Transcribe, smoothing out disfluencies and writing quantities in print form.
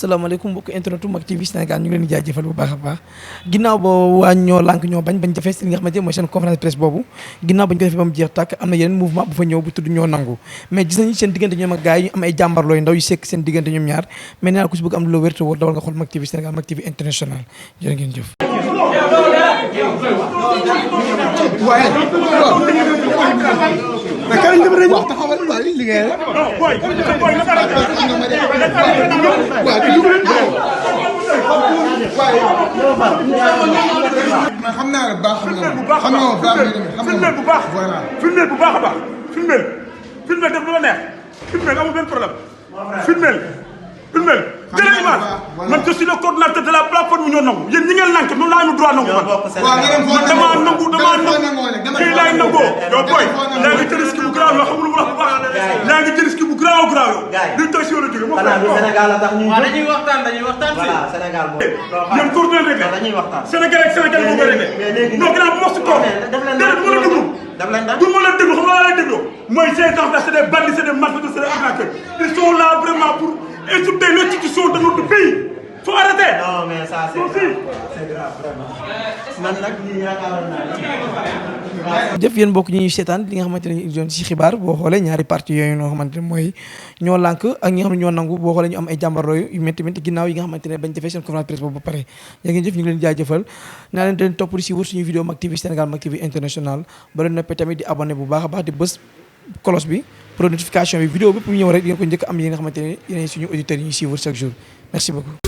asalaamaaleykum mbokk internetu Mak TV Sénégal ñu ngi leen di jaajëfal bu baax a baax ginnaaw ba waa ñoo lànk ñoo bañ defee si li nga xamante ne mooy seen conférence de presse boobu ginnaaw bañ ko defee ba mu jeex tàkk am na yeneen mouvement bu fa ñëw bu tudd ñoo nangu mais gis nañu seen diggante ñoom ak gars yi ñu am ay jàmbarlooy ndaw yu sekk seen diggante ñoom ñaar mais nee naa ko si bëgg am lu wér te wóor dawal nga xool Mak TV Sénégal Mak TV international jërë ngeen jëf mais kañ nga wax taxawal waaw li liggéey rek. waaw xam naa la baax xam nga baax xam nga baax voilà. filmel bu baax a baax filmel def lu la neex filmel amul benn problème filmel jëlee image man je suis le coordinateur de la plateforme ñoo nangu yéen ñi ngeen lank noonu laa ñu droit nangu man damaa nangu kii laay nangoo yow boy yaa ngi jël risque bu grave yoo xamul mu wax bu baax yaa ngi jël risque bu grave yow luy toy si yow la jóge moo Sénégal la tax ñu dañuy waxtaan voilà Sénégal moom yéen coordonné rek dañuy waxtaan Sénégal ak Sénégal boo ko réglé non gannaaw bu wax si toog déedéet mu la déglu du ma la déglu xam nga laa lay déglu mooy ces gens là c'est des bandits c'est des malfaiteurs c'est des arnaqueurs ils sont là vraiment pour insulter l'institution de notre pays. Faut arrêter. Non mais ça c'est grave vraiment. Man nag ñi yaakaaroon naa jëf yéen mbokk ñi ñuy seetaan li nga xamante ne ñu doon ci xibaar boo xoolee ñaari parti yooyu noo xamante ne mooy ñoo lànk ak ñi nga xam ne ñoo nangu boo xoolee ñu am ay jàmbarloo yu métti ginnaaw yi nga xamante ne bañ defee seen conférence presse boobu ba pare yaa ngeen jëf ñu ngi leen jaajëfal naa leen den topp di si wër suñuy vidéo Mak TV Sénégal Mak TV international ba leen noppee tamit di abonné bu baax a baax di bës cloche bi pour notification bi vidéo bépp mu ñëw rek di ngeen ko njëkk am yi nga xamante ne yéen suñu auditeurs yi ñuy suivre chaque jour merci beaucoup